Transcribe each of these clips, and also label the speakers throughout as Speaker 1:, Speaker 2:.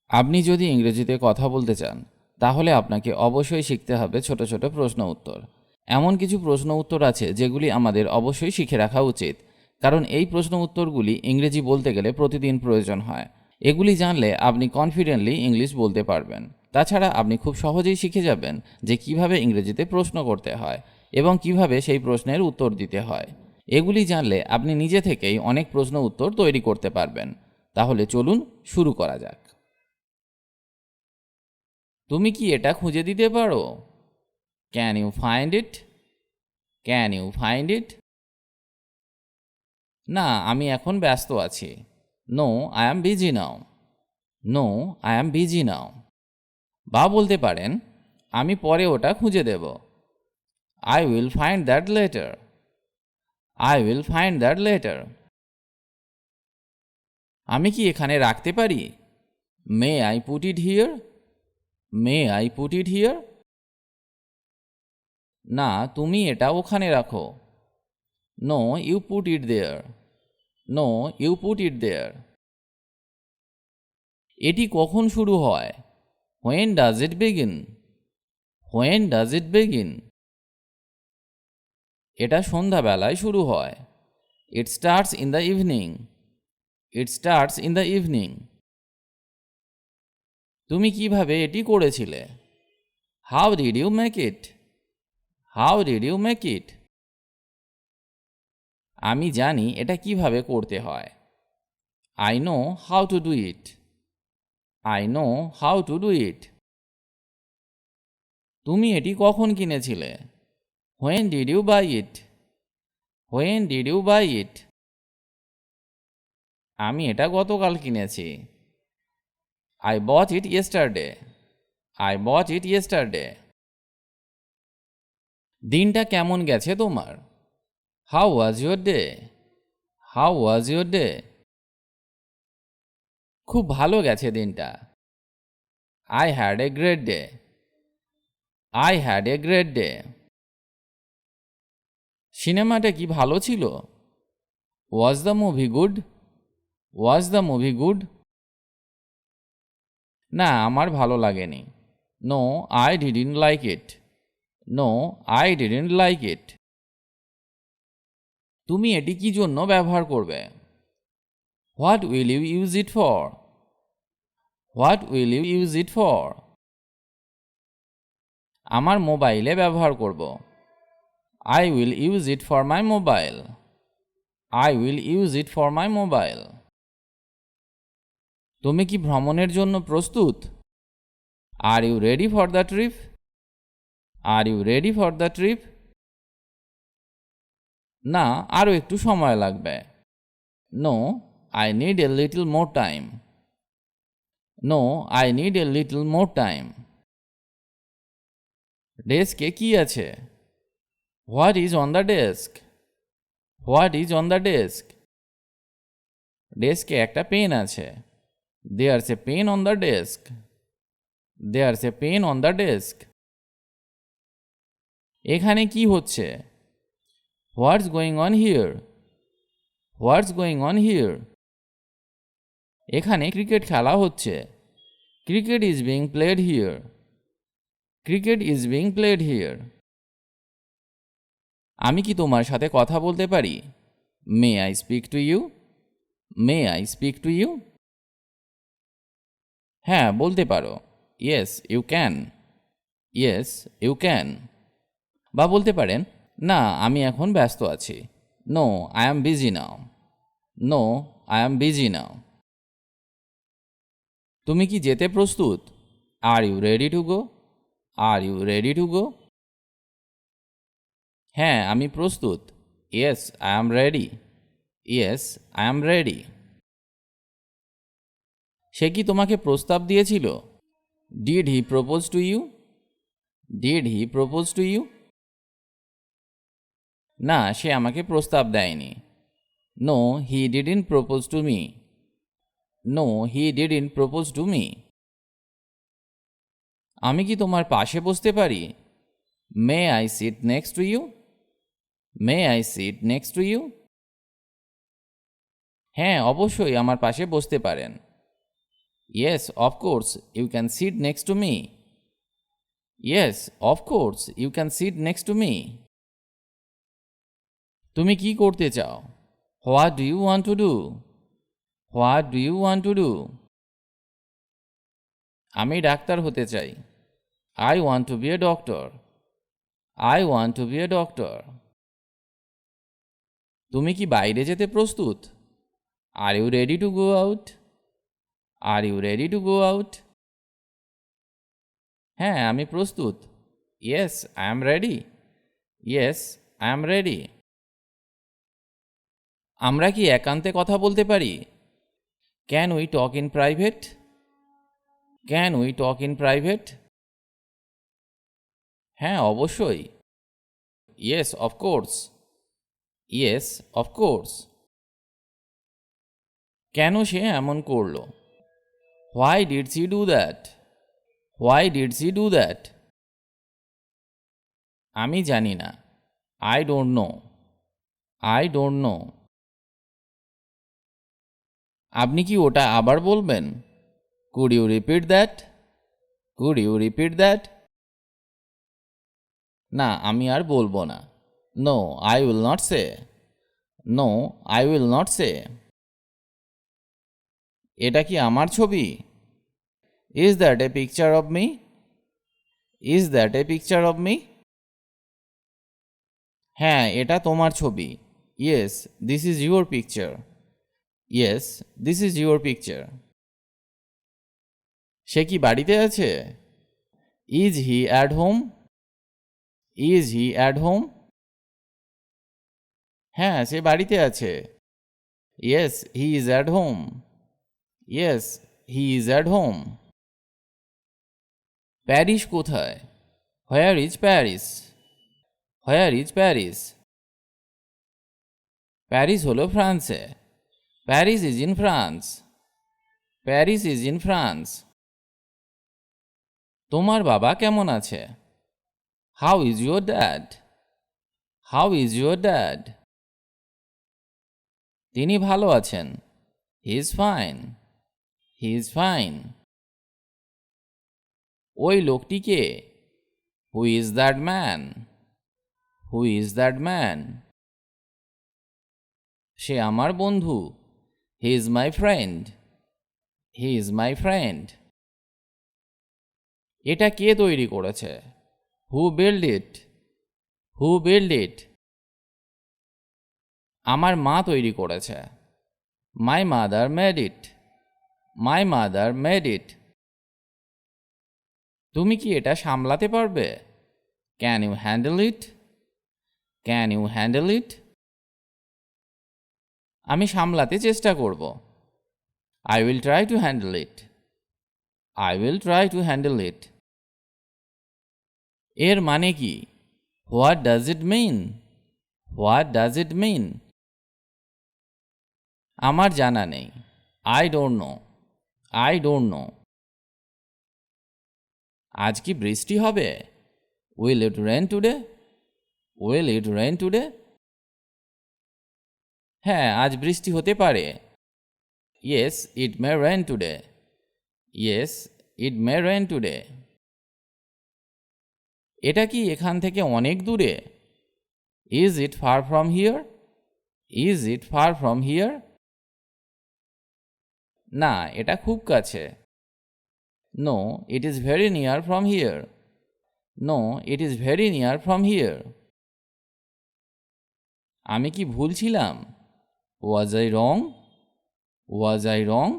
Speaker 1: আপনি যদি ইংরেজিতে কথা বলতে চান তাহলে আপনাকে অবশ্যই শিখতে হবে ছোট ছোট প্রশ্ন উত্তর। এমন কিছু প্রশ্ন উত্তর আছে যেগুলি আমাদের অবশ্যই শিখে রাখা উচিত, কারণ এই প্রশ্ন উত্তরগুলি ইংরেজি বলতে গেলে প্রতিদিন প্রয়োজন হয়। এগুলি জানলে আপনি কনফিডেন্টলি ইংলিশ বলতে পারবেন। তাছাড়া আপনি খুব সহজেই শিখে যাবেন যে কিভাবে ইংরেজিতে প্রশ্ন করতে হয় এবং কিভাবে সেই প্রশ্নের উত্তর দিতে হয়। এগুলি জানলে আপনি নিজে থেকেই অনেক প্রশ্ন উত্তর তৈরি করতে পারবেন। তাহলে চলুন শুরু করা যাক। তুমি কি এটা খুঁজে দিতে পারো? Can you find it? Can you find it? না, আমি এখন ব্যস্ত আছি। No, I am busy now. No, I am busy now. বা বলতে পারেন, আমি পরে ওটা খুঁজে দেব। I will find that later. I will find that later. আমি কি এখানে রাখতে পারি? May I put it here? May I put it here? না, তুমি এটা ওখানে রাখো। No, you put it there. No, you put it there. এটি কখন শুরু হয়? When does it begin? When does it begin? এটা সন্ধ্যাবেলায় শুরু হয়। It starts in the evening. It starts in the evening. তুমি কিভাবে এটি করেছিলে? How did you make it? How did you make it? আমি জানি এটা কিভাবে করতে হয়। I know how to do it. I know how to do it. তুমি এটি কখন কিনেছিলে? When did you buy it? When did you buy it? আমি এটা গতকাল কিনেছি। I bought it yesterday. I bought it yesterday. দিনটা কেমন গেছে তোমার? How was your day? How was your day? খুব ভালো গেছে দিনটা। I had a great day. I had a great day. সিনেমাটা কি ভালো ছিল? Was the movie good? Was the movie good? না, আমার ভালো লাগেনি। No, I didn't like it. No, I didn't like ইট। তুমি এটি কি জন্য ব্যবহার করবে? What will you use it for? What will you use it for? আমার মোবাইলে ব্যবহার করব। I will use it for my mobile. I will use it for my mobile. তুমি কি ভ্রমণের জন্য প্রস্তুত? Are you ready for the trip? Are you ready for the trip? না, আরও একটু সময় লাগবে। No, I need a little more time. No, I need a little more time. ডেস্কে কি আছে? What is on the desk? What is on the desk? ডেস্কে একটা পেন আছে। There's a pen on the desk. There's a pen on the desk. এখানে কি হচ্ছে? What's going on here? What's going on here? এখানে cricket খেলা হচ্ছে। Cricket is being played here. Cricket is being played here. আমি কি তোমার সাথে কথা বলতে পারি? May I speak to you? May I speak to you? হ্যাঁ, বলতে পারো। Yes you can. Yes you can. বা বলতে পারেন, না, আমি এখন ব্যস্ত আছি। No, I am busy now. No, I am busy now. তুমি কি যেতে প্রস্তুত? Are you ready to go? Are you ready to go? হ্যাঁ, আমি প্রস্তুত। Yes I am ready. Yes I am ready. সে কি তোমাকে প্রস্তাব দিয়েছিল? Did he propose to you? Did he propose to you? না, সে আমাকে প্রস্তাব দেয়নি। No, he didn't propose to me. No, he didn't propose to me. আমি কি তোমার পাশে বসতে পারি? May I sit next to you? May I sit next to you? হ্যাঁ, অবশ্যই আমার পাশে বসতে পারেন। Yes, of course, you can sit next to me. Yes, of course, you can sit next to me. তুমি কি করতে চাও? What do you want to do? What do you want to do? আমি ডাক্তার হতে চাই। I want to be a doctor. I want to be a doctor. তুমি কি বাইরে যেতে প্রস্তুত? Are you ready to go out? Are you ready to go out? হ্যাঁ, আমি প্রস্তুত। Yes, I am ready. Yes, I am ready. আমরা কি একান্তে কথা বলতে পারি? Can we talk in private? Can we talk in private? হ্যাঁ, অবশ্যই। Yes, of course. Yes, of course. কেন সে এমন করলো? Why did she do that? Why did she do that? আমি জানি না। I don't know. I don't know. আপনি কি ওটা আবার বলবেন? Could you repeat that? Could you repeat that? না, আমি আর বলবো না। No, I will not say. No, I will not say. এটা কি আমার ছবি? Is that a picture of me? Is that a picture of me? হ্যাঁ, এটা তোমার ছবি। Yes, this is your picture. Yes, this is your picture. সে কি বাড়িতে আছে? Is he at home? Is he at home? হ্যাঁ, সে বাড়িতে আছে। Yes, he is at home. Yes, he is at home. Paris কোথায়? Where is Paris? Where is Paris? Paris হলো ফ্রান্সে। Paris is in France. Paris is in France. তোমার বাবা কেমন আছে? How is your dad? How is your dad? তিনি ভালো আছেন। He is fine. He is fine. ওই লোকটি কে? Who is that man? Who is that man? সে আমার বন্ধু। He is my friend. He is my friend. এটা কে তৈরি করেছে? Who built it? Who built it? আমার মা তৈরি করেছে। My mother made it. My mother made it. তুমি কি এটা সামলাতে পারবে? Can you handle it? Can you handle it? আমি সামলাতে চেষ্টা করব। I will try to handle it. I will try to handle it. এর মানে কি? What does it mean? What does it mean? আমার জানা নেই। I don't know. I don't know. আজ কি বৃষ্টি হবে? Will it rain today? Will it rain today? হ্যাঁ, আজ বৃষ্টি হতে পারে। Yes, it may rain today. Yes, it may rain today. এটা কি এখান থেকে অনেক দূরে? Is it far from here? Is it far from here? না, এটা খুব কাছে। No, it is very near from here. No, it is very near from here. আমি কি ভুল ছিলাম? Was I wrong? Was I wrong?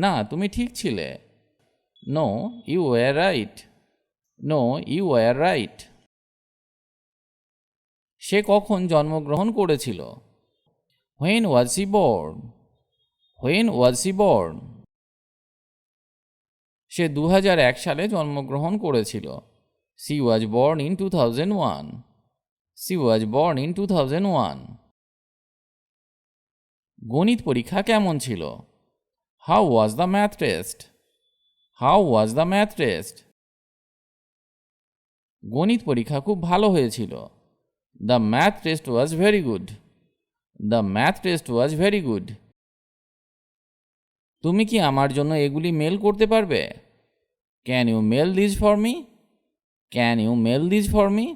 Speaker 1: না, তুমি ঠিক ছিলে। No, you were right. No, you were right. সে কখন জন্মগ্রহণ করেছিল? When was she born? When was she born? সে 2001 সালে জন্মগ্রহণ করেছিল। She was born in 2001. She was born in 2001. গণিত পরীক্ষা কেমন ছিল? How was the math test? How was the math test? গণিত পরীক্ষা খুব ভালো হয়েছিল। The math test was very good. The math test was very good. তুমি কি আমার জন্য এগুলি মেল করতে পারবে? Can you mail this for me? Can you mail this for me?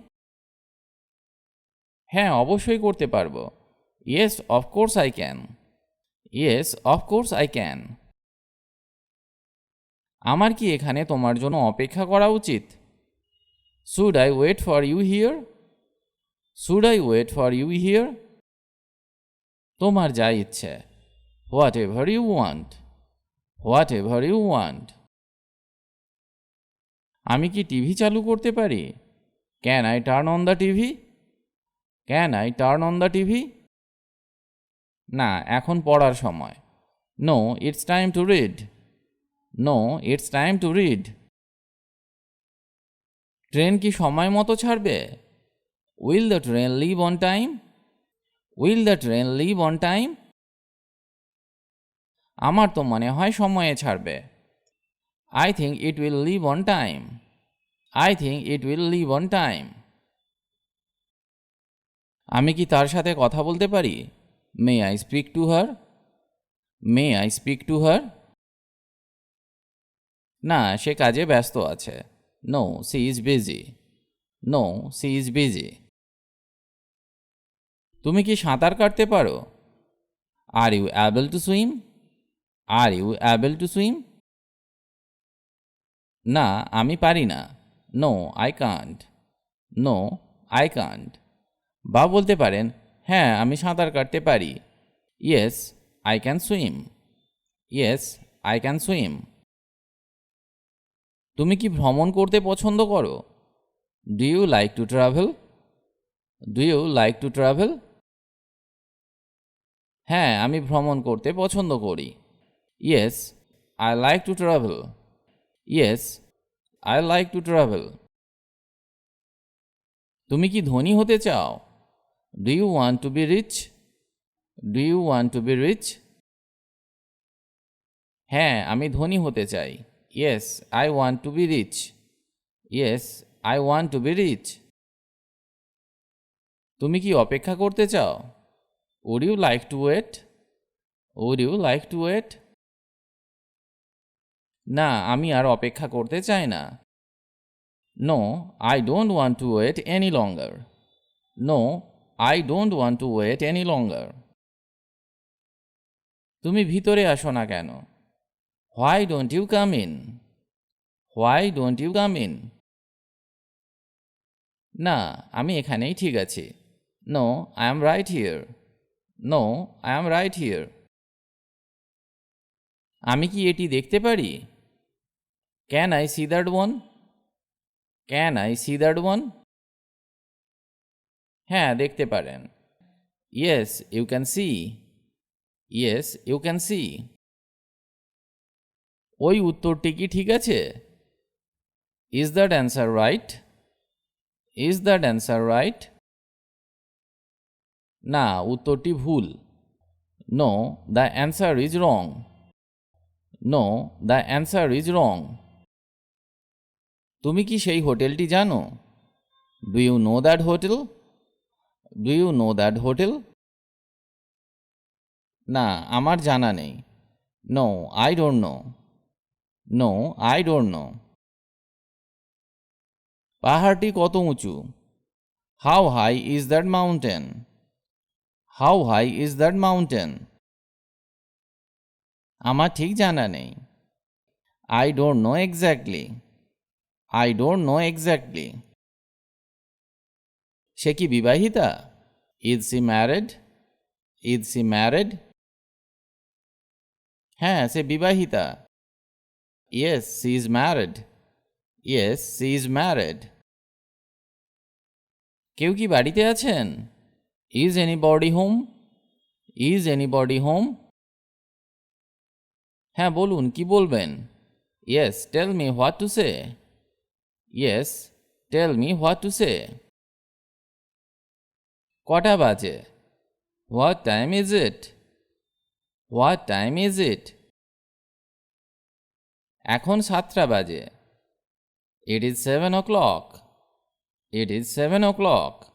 Speaker 1: হ্যাঁ, অবশ্যই করতে পারবো। Yes, of course I can. Yes, of course I can. আমার কি এখানে তোমার জন্য অপেক্ষা করা উচিত? Should I wait for you here? Should I wait for you here? তোমার যা ইচ্ছে। Whatever you want. Whatever you want. আমি কি টিভি চালু করতে পারি? Can I turn on the TV? Can I turn on the TV? না, এখন পড়ার সময়। No, it's time to read. No, it's time to read. Train কি সময় মতো ছাড়বে? Will the train leave on time? Will the train leave on time? আমার তো মনে হয় সময়ে ছাড়বে। I think it will leave on time. I think it will leave on time. আমি কি তার সাথে কথা বলতে পারি? May I speak to her? May I speak to her? না, সে কাজে ব্যস্ত আছে। No, she is busy. No, she is busy. তুমি কি সাঁতার কাটতে পারো? Are you able to swim? Are you able to swim? না, আমি পারি না। No, I can't. No, I can't. বা বলতে পারেন, হ্যাঁ, আমি সাঁতার কাটতে পারি। Yes, I can swim. Yes, I can swim. তুমি কি ভ্রমণ করতে পছন্দ করো? Do you like to travel? Do you like to travel? হ্যাঁ, আমি ভ্রমণ করতে পছন্দ করি। Yes, I like to travel. Yes, I like to travel. তুমি কি ধনী হতে চাও? Do you want to be rich? Do you want to be rich? হ্যাঁ, আমি ধনী হতে চাই। Yes, I want to be rich. Yes, I want to be rich. তুমি কি অপেক্ষা করতে চাও? Would you like to wait? Would you like to wait? না, আমি আর অপেক্ষা করতে চাই না। No, I don't want to wait any longer. No, I don't want to wait any longer. তুমি ভিতরে আসো না কেন? Why don't you come in? Why don't you come in? না, আমি এখানেই ঠিক আছি। No, I am right here. No, I am right here. আমি কি এটি দেখতে পারি? Can I see that one? Can I see that one? হ্যাঁ, দেখতে পারেন। Yes, you can see. Yes, you can see. ওই উত্তরটি কি ঠিক আছে? Is that answer right? Is that answer right? না, উত্তরটি ভুল। No, the answer is wrong. No, the answer is wrong. তুমি কি সেই হোটেলটি জানো? Do you know that hotel? Do you know that hotel? না, আমার জানা নেই। No, I don't know. No, I don't know. পাহাড়টি কত উঁচু? How high is that mountain? How high is that mountain? আমার ঠিক জানা নেই। I don't know exactly. I don't know exactly. সে কি বিবাহিতা? Is she married? Is she married? হ্যাঁ, সে বিবাহিতা। Yes, she is married. Yes, she is married. কেউ কি বাড়িতে আছেন? Is anybody home? Is anybody home? হ্যাঁ, বলুন, কি বলবেন? Yes, tell me what to say. Yes, tell me what to say. কটা বাজে? What time is it? What time is ইট? এখন 7টা বাজে। It is 7 o'clock। It is 7 o'clock।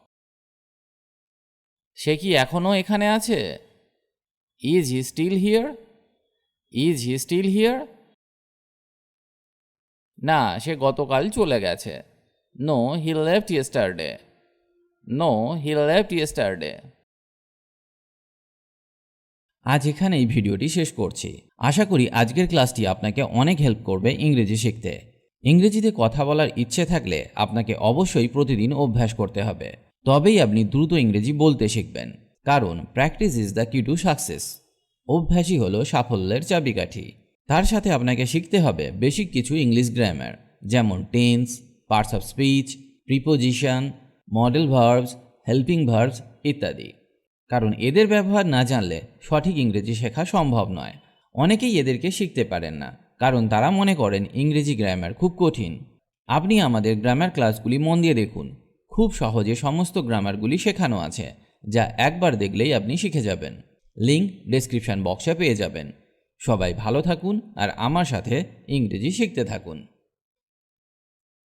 Speaker 1: সে কি এখনও এখানে আছে? Is he still here? Is he still here? না, সে গতকাল চলে গেছে। No he left yesterday. No he left yesterday. আজ এখানেই ভিডিওটি শেষ করছি। আশা করি আজকের ক্লাসটি আপনাকে অনেক হেল্প করবে ইংরেজি শিখতে। ইংরেজিতে কথা বলার ইচ্ছে থাকলে আপনাকে অবশ্যই প্রতিদিন অভ্যাস করতে হবে, তবেই আপনি দ্রুত ইংরেজি বলতে শিখবেন। কারণ প্র্যাকটিস ইজ দ্য কি টু সাকসেস। অভ্যাসই হলো সাফল্যের চাবিকাঠি। তার সাথে আপনাকে শিখতে হবে বেসিক কিছু ইংলিশ গ্রামার, যেমন tense, parts of speech, preposition, model verbs, helping verbs ইত্যাদি। কারণ এদের ব্যবহার না জানলে সঠিক ইংরেজি শেখা সম্ভব নয়। অনেকেই এদেরকে শিখতে পারেন না, কারণ তারা মনে করেন ইংরেজি গ্রামার খুব কঠিন। আপনি আমাদের গ্রামার ক্লাসগুলি মন দিয়ে দেখুন, খুব সহজে সমস্ত গ্রামারগুলি শেখানো আছে, যা একবার দেখলেই আপনি শিখে যাবেন। লিঙ্ক ডেসক্রিপশন বক্সে পেয়ে যাবেন। সবাই ভালো থাকুন আর আমার সাথে ইংরেজি শিখতে থাকুন।